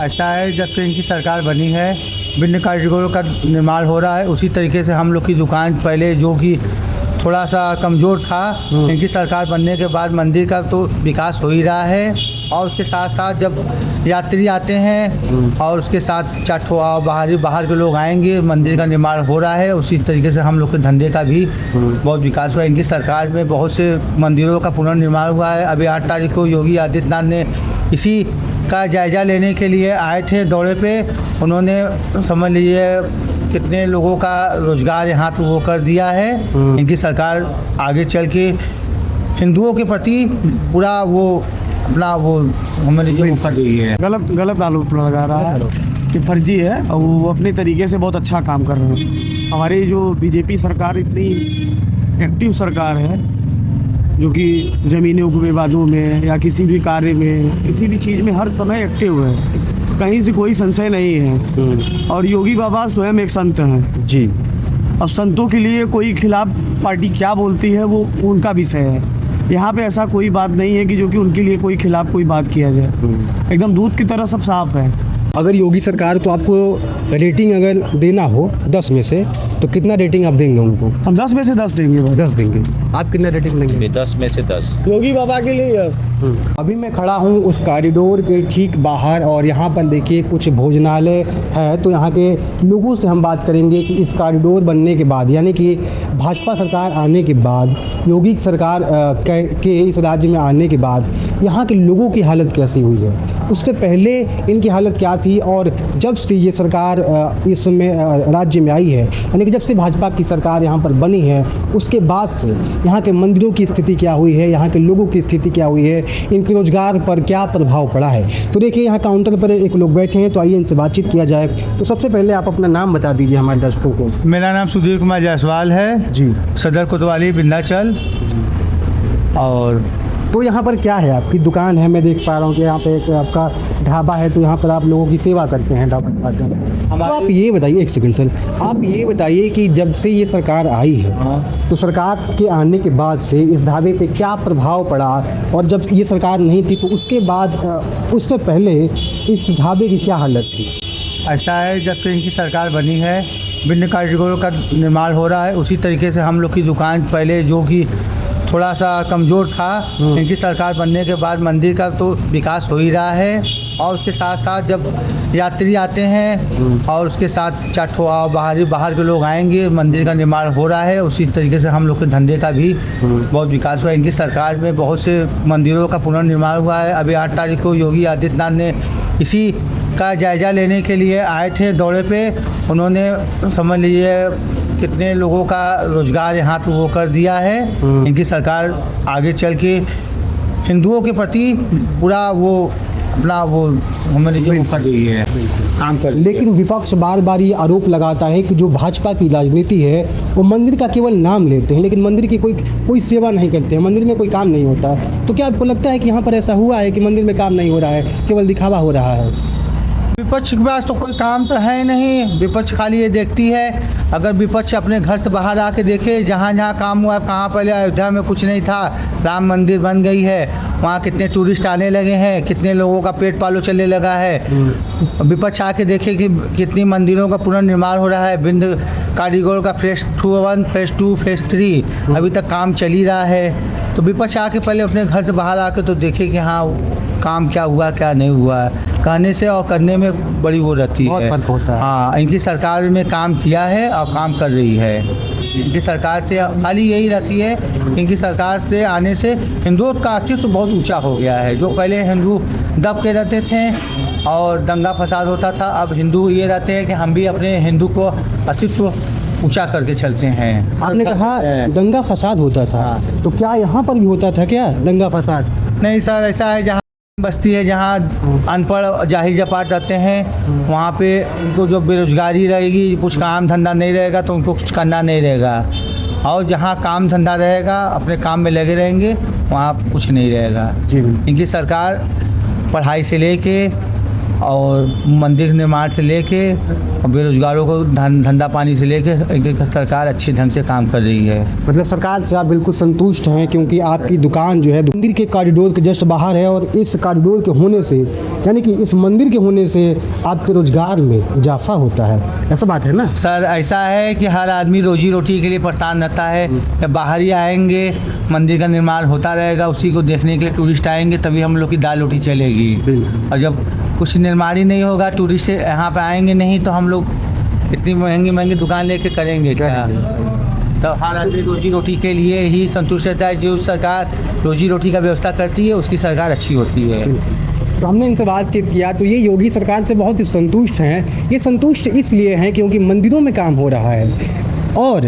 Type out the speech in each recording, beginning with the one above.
ऐसा है, जब से इनकी सरकार बनी है विभिन्न कारीगरों का निर्माण हो रहा है। उसी तरीके से हम लोग की दुकान पहले जो कि थोड़ा सा कमज़ोर था, इनकी सरकार बनने के बाद मंदिर का तो विकास हो ही रहा है। और उसके साथ साथ जब यात्री आते हैं और उसके साथ चाठो बाहर के लोग आएंगे, मंदिर का निर्माण हो रहा है। उसी तरीके से हम लोग के धंधे का भी बहुत विकास हुआ है। इनकी सरकार में बहुत से मंदिरों का पुनर्निर्माण हुआ है। अभी 8 तारीख को योगी आदित्यनाथ ने इसी का जायज़ा लेने के लिए आए थे दौरे पे। उन्होंने समझ लीजिए कितने लोगों का रोज़गार यहाँ पे वो कर दिया है। इनकी सरकार आगे चल के हिंदुओं के प्रति पूरा वो अपना वो हमारे जो कर रही है। गलत आरोप लगा रहा है कि फर्जी है और वो अपने तरीके से बहुत अच्छा काम कर रहे हैं। हमारी जो बीजेपी सरकार इतनी एक्टिव सरकार है, जो कि ज़मीनों के विवादों में या किसी भी कार्य में, किसी भी चीज़ में हर समय एक्टिव है, कहीं से कोई संशय नहीं है। और योगी बाबा स्वयं एक संत हैं जी। अब संतों के लिए कोई खिलाफ पार्टी क्या बोलती है वो उनका विषय है। यहाँ पे ऐसा कोई बात नहीं है कि जो कि उनके लिए कोई खिलाफ कोई बात किया जाए। एकदम दूध की तरह सब साफ है। अगर योगी सरकार को आपको रेटिंग अगर देना हो 10 में से, तो कितना रेटिंग आप देंगे उनको? हम 10 में से 10 देंगे भाई। 10 देंगे। आप कितना रेटिंग देंगे? 10 में से 10। योगी बाबा के लिए यस। अभी मैं खड़ा हूँ उस कॉरिडोर के ठीक बाहर और यहाँ पर देखिए कुछ भोजनालय है। तो यहाँ के लोगों से हम बात करेंगे कि इस कॉरिडोर बनने के बाद, यानी कि भाजपा सरकार आने के बाद, योगी सरकार के इस राज्य में आने के बाद यहाँ के लोगों की हालत कैसी हुई है, उससे पहले इनकी हालत क्या थी, और जब से ये सरकार इस में राज्य में आई है, यानी कि जब से भाजपा की सरकार यहाँ पर बनी है, उसके बाद से यहाँ के मंदिरों की स्थिति क्या हुई है, यहाँ के लोगों की स्थिति क्या हुई है, इनके रोजगार पर क्या प्रभाव पड़ा है। तो देखिए यहाँ काउंटर पर एक लोग बैठे हैं, तो आइए इनसे बातचीत किया जाए। तो सबसे पहले आप अपना नाम बता दीजिए हमारे दर्शकों को। मेरा नाम सुधीर कुमार जायसवाल है जी। सदर कोतवाली विंध्याचल। और तो यहाँ पर क्या है, आपकी दुकान है, मैं देख पा रहा हूँ कि यहाँ पे एक आपका ढाबा है, तो यहाँ पर आप लोगों की सेवा करते हैं ढाबा के माध्यम से। तो आप ये बताइए, एक सेकंड सर, आप ये बताइए कि जब से ये सरकार आई है, तो सरकार के आने के बाद से इस ढाबे पे क्या प्रभाव पड़ा, और जब ये सरकार नहीं थी तो उसके बाद, उससे पहले इस ढाबे की क्या हालत थी? ऐसा है, जब से इनकी सरकार बनी है विभिन्न कारीगरों का निर्माण हो रहा है। उसी तरीके से हम लोग की दुकान पहले जो कि थोड़ा सा कमज़ोर था, इनकी सरकार बनने के बाद मंदिर का तो विकास हो ही रहा है। और उसके साथ साथ जब यात्री आते हैं और उसके साथ चाठो बाहर के लोग आएंगे, मंदिर का निर्माण हो रहा है। उसी तरीके से हम लोग के धंधे का भी बहुत विकास हुआ है। इनकी सरकार में बहुत से मंदिरों का पुनर्निर्माण हुआ है। अभी 8 तारीख को योगी आदित्यनाथ ने इसी का जायज़ा लेने के लिए आए थे दौरे पे। उन्होंने समझ लीजिए कितने लोगों का रोज़गार यहाँ पे वो कर दिया है। इनकी सरकार आगे चल के हिंदुओं के प्रति पूरा वो अपना वो हमारे जो कर रही है काम कर। लेकिन विपक्ष बार बार ये आरोप लगाता है कि जो भाजपा की राजनीति है वो मंदिर का केवल नाम लेते हैं, लेकिन मंदिर की कोई सेवा नहीं करते हैं, मंदिर में कोई काम नहीं होता। तो क्या आपको लगता है कि यहाँ पर ऐसा हुआ है कि मंदिर में काम नहीं हो रहा है, केवल दिखावा हो रहा है? विपक्ष के पास तो कोई काम तो है नहीं। विपक्ष खाली ये देखती है, अगर विपक्ष अपने घर से बाहर आके देखे जहाँ जहाँ काम हुआ है, कहाँ पहले अयोध्या में कुछ नहीं था, राम मंदिर बन गई है, वहाँ कितने टूरिस्ट आने लगे हैं, कितने लोगों का पेट पालो चलने लगा है। विपक्ष आके देखे कि कितनी मंदिरों का पुनर्निर्माण हो रहा है। विंध्य कारीगर का फेज़ 1, फेज़ 2, फेज़ 3 अभी तक काम चल ही रहा है। तो विपक्ष आके पहले अपने घर से बाहर आके तो देखे कि हाँ काम क्या हुआ क्या नहीं हुआ। कहने से और करने में बड़ी वो रहती है, बहुत फर्क होता है। हाँ, इनकी सरकार में काम किया है और काम कर रही है। इनकी सरकार से खाली यही रहती है, इनकी सरकार से आने से हिंदुओं का अस्तित्व बहुत ऊंचा हो गया है। जो पहले हिंदू दब के रहते थे और दंगा फसाद होता था, अब हिंदू ये रहते हैं कि हम भी अपने हिंदू को अस्तित्व ऊंचा करके चलते हैं। आपने कहा दंगा फसाद होता था, तो क्या यहाँ पर भी होता था क्या दंगा फसाद? नहीं सर, ऐसा है जहाँ बस्ती है, जहाँ अनपढ़ जाहिर जपाट रहते हैं, वहाँ पे उनको जो बेरोजगारी रहेगी, कुछ काम धंधा नहीं रहेगा तो उनको कुछ करना नहीं रहेगा। और जहाँ काम धंधा रहेगा, अपने काम में लगे रहेंगे, वहाँ कुछ नहीं रहेगा। जी। इनकी सरकार पढ़ाई से लेके और मंदिर निर्माण से लेके बेरोजगारों को धंधा पानी से लेके सरकार अच्छे ढंग से काम कर रही है। मतलब सरकार से आप बिल्कुल संतुष्ट हैं, क्योंकि आपकी दुकान जो है मंदिर के कॉरिडोर के जस्ट बाहर है, और इस कॉरिडोर के होने से, यानी कि इस मंदिर के होने से आपके रोजगार में इजाफा होता है, ऐसा बात है ना सर? ऐसा है कि हर आदमी रोजी रोटी के लिए परेशान रहता है। जब बाहर ही आएंगे, मंदिर का निर्माण होता रहेगा, उसी को देखने के लिए टूरिस्ट आएंगे, तभी हम लोग की दाल रोटी चलेगी। और जब कुछ निर्माण ही नहीं होगा, टूरिस्ट यहाँ पे आएंगे नहीं, तो हम लोग इतनी महंगी महंगी दुकान लेके करेंगे क्या? तो हर आदमी रोजी रोटी के लिए ही संतुष्ट रहता है। जो सरकार रोजी रोटी का व्यवस्था करती है, उसकी सरकार अच्छी होती है। तो हमने इनसे बातचीत किया तो ये योगी सरकार से बहुत ही संतुष्ट हैं। ये संतुष्ट इसलिए हैं क्योंकि मंदिरों में काम हो रहा है, और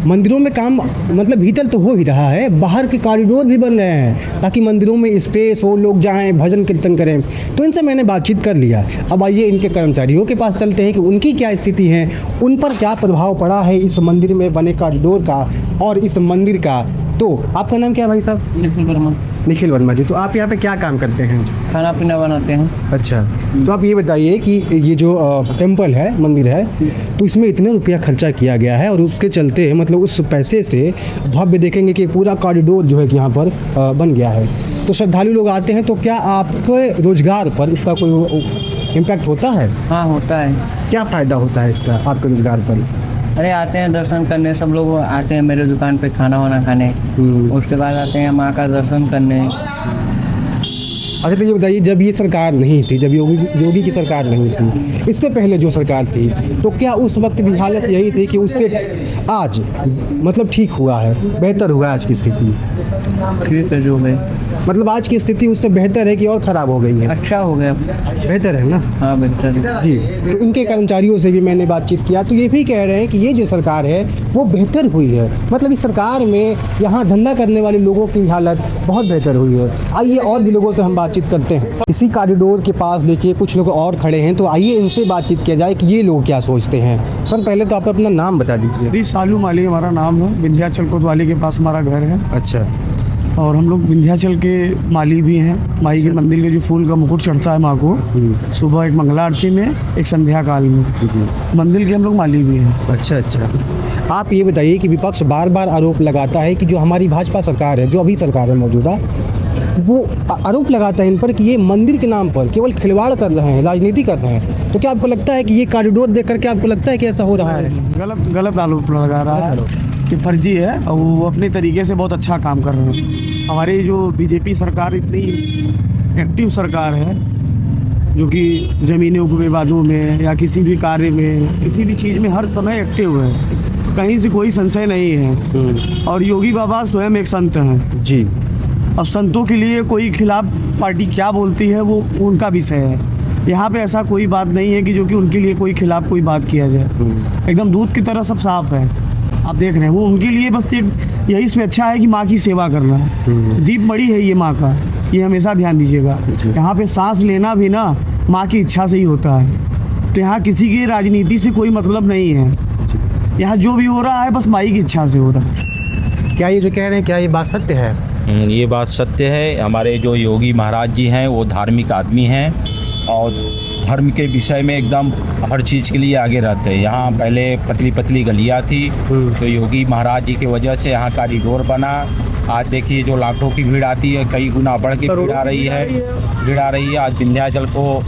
मंदिरों में काम मतलब भीतर तो हो ही रहा है, बाहर के कॉरिडोर भी बन रहे हैं ताकि मंदिरों में स्पेस हो, लोग जाएं, भजन कीर्तन करें। तो इनसे मैंने बातचीत कर लिया। अब आइए इनके कर्मचारियों के पास चलते हैं कि उनकी क्या स्थिति है, उन पर क्या प्रभाव पड़ा है इस मंदिर में बने कॉरिडोर का और इस मंदिर का। तो आपका नाम क्या है भाई साहब? निखिल वर्मा। निखिल वर्मा जी, तो आप यहाँ पे क्या काम करते हैं? खाना पीना बनाते हैं। अच्छा, तो आप ये बताइए कि ये जो टेम्पल है, मंदिर है, तो इसमें इतने रुपया खर्चा किया गया है, और उसके चलते मतलब उस पैसे से भव्य देखेंगे कि पूरा कॉरिडोर जो है कि यहाँ पर बन गया है। तो श्रद्धालु लोग आते हैं, तो क्या आपके रोजगार पर इसका कोई इम्पैक्ट होता है? हाँ, होता है। क्या फ़ायदा होता है इसका आपके रोजगार पर? अरे आते हैं दर्शन करने, सब लोग आते हैं मेरे दुकान पे खाना वाना खाने, उसके बाद आते हैं माँ का दर्शन करने। अच्छा, तो ये बताइए, जब ये सरकार नहीं थी, जब योगी की सरकार नहीं थी, इससे पहले जो सरकार थी, तो क्या उस वक्त भी हालत यही थी कि उससे आज मतलब ठीक हुआ है, बेहतर हुआ है आज की स्थिति? ठीक है, जो है मतलब आज की स्थिति उससे बेहतर है कि और ख़राब हो गई है? अच्छा हो गया। बेहतर है ना? हाँ, बेहतर है जी। तो इनके कर्मचारियों से भी मैंने बातचीत किया, तो ये भी कह रहे हैं कि ये जो सरकार है वो बेहतर हुई है। मतलब इस सरकार में यहाँ धंधा करने वाले लोगों की हालत बहुत बेहतर हुई है। आइए और भी लोगों से हम बातचीत करते हैं। इसी कॉरिडोर के पास देखिए कुछ लोग और खड़े हैं, तो आइए इनसे बातचीत किया जाए कि ये लोग क्या सोचते हैं। सर, पहले तो आप अपना नाम बता दीजिए। श्री सालू माली हमारा नाम है, विंध्याचल कोतवाली के पास हमारा घर है। अच्छा। और हम लोग विंध्याचल के माली भी हैं। माई के मंदिर के जो फूल का मुकुट चढ़ता है माँ को, सुबह एक मंगला आरती में, एक संध्या काल में, मंदिर के हम लोग माली भी हैं। अच्छा अच्छा। आप ये बताइए कि विपक्ष बार बार आरोप लगाता है कि जो हमारी भाजपा सरकार है, जो अभी सरकार है मौजूदा, वो आरोप लगाता है इन पर कि ये मंदिर के नाम पर केवल खिलवाड़ कर रहे हैं, राजनीति कर रहे हैं। तो क्या आपको लगता है कि ये कॉरिडोर देख करके आपको लगता है कि ऐसा हो रहा है? गलत आरोप लगा रहा है कि फर्जी है, और वो अपने तरीके से बहुत अच्छा काम कर रहे हैं। हमारी जो बीजेपी सरकार इतनी एक्टिव सरकार है, जो कि ज़मीनों के विवादों में या किसी भी कार्य में, किसी भी चीज़ में हर समय एक्टिव है, कहीं से कोई संशय नहीं है। और योगी बाबा स्वयं एक संत हैं जी। अब संतों के लिए कोई खिलाफ पार्टी क्या बोलती है वो उनका विषय है। यहाँ पे ऐसा कोई बात नहीं है कि जो कि उनके लिए कोई खिलाफ कोई बात किया जाए। एकदम दूध की तरह सब साफ है, आप देख रहे हैं। वो उनके लिए बस यही स्वेच्छा है कि माँ की सेवा करना है। दीप मणि है ये माँ का, ये हमेशा ध्यान दीजिएगा। यहाँ पे सांस लेना भी ना माँ की इच्छा से ही होता है। तो यहाँ किसी की राजनीति से कोई मतलब नहीं है। यहाँ जो भी हो रहा है बस माई की इच्छा से हो रहा है। क्या ये जो कह रहे हैं, क्या ये बात सत्य है? ये बात सत्य है। हमारे जो योगी महाराज जी हैं वो धार्मिक आदमी हैं, और धर्म के विषय में एकदम हर चीज़ के लिए आगे रहते हैं। यहाँ पहले पतली पतली गलियाँ थी, तो योगी महाराज जी की वजह से यहाँ कॉरिडोर बना। आज देखिए जो लाखों की भीड़ आती है, कई गुना बढ़ के भीड़ आ रही है। आज विंध्याचल को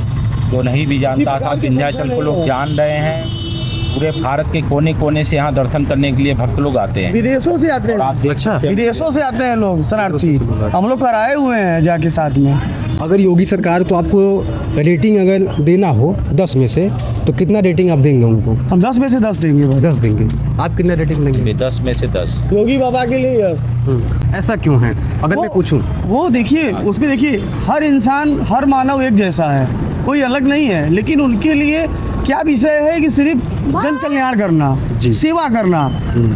जो नहीं भी जानता था, विंध्याचल को लोग जान रहे हैं। पूरे भारत के कोने कोने से यहाँ दर्शन करने के लिए भक्त लोग आते हैं। विदेशों से आते हैं। अच्छा। विदेशों से आते हैं लोग शरणार्थी, हम लोग कराए हुए हैं जाके साथ में। अगर योगी सरकार, तो आपको रेटिंग अगर देना हो 10 में से, तो कितना रेटिंग आप देंगे उनको? हम 10 में से 10 देंगे भाई। 10 देंगे। आप कितना रेटिंग देंगे? 10 में से 10। योगी बाबा के लिए यस। ऐसा क्यों है अगर मैं पूछूं? वो देखिए, उसमें देखिए हर इंसान, हर मानव एक जैसा है, कोई अलग नहीं है। लेकिन उनके लिए क्या विषय है कि सिर्फ जन कल्याण करना, सेवा करना।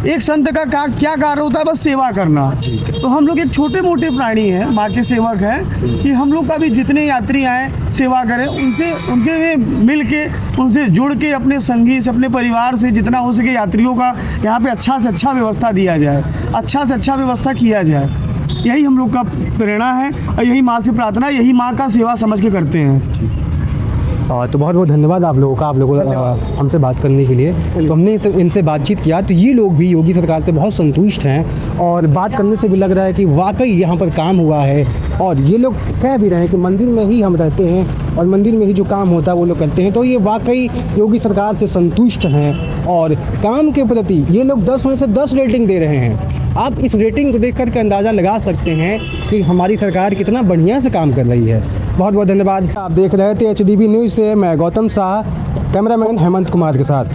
एक संत का क्या कार्य होता है? बस सेवा करना। तो हम लोग एक छोटे मोटे प्राणी हैं, माँ के सेवक हैं, कि हम लोग का भी जितने यात्री आए सेवा करें, उनके मिल के, उनसे जुड़ के, अपने संगी से, अपने परिवार से जितना हो सके यात्रियों का यहाँ पे अच्छा से अच्छा व्यवस्था दिया जाए, अच्छा से अच्छा व्यवस्था किया जाए। यही हम लोग का प्रेरणा है, और यही माँ से प्रार्थना, यही माँ का सेवा समझ के करते हैं। तो बहुत बहुत धन्यवाद आप लोगों का, आप लोगों हमसे बात करने के लिए। तो हमने इनसे बातचीत किया तो ये लोग भी योगी सरकार से बहुत संतुष्ट हैं और बात करने से भी लग रहा है कि वाकई यहाँ पर काम हुआ है। और ये लोग कह भी रहे हैं कि मंदिर में ही हम रहते हैं और मंदिर में ही जो काम होता है वो लोग करते हैं। तो ये वाकई योगी सरकार से संतुष्ट हैं और काम के प्रति ये लोग 10 में से 10 रेटिंग दे रहे हैं। आप इस रेटिंग को देख कर के अंदाज़ा लगा सकते हैं कि हमारी सरकार कितना बढ़िया से काम कर रही है। बहुत बहुत धन्यवाद। आप देख रहे थे HDB न्यूज़ से मैं गौतम शाह, कैमरामैन हेमंत कुमार के साथ।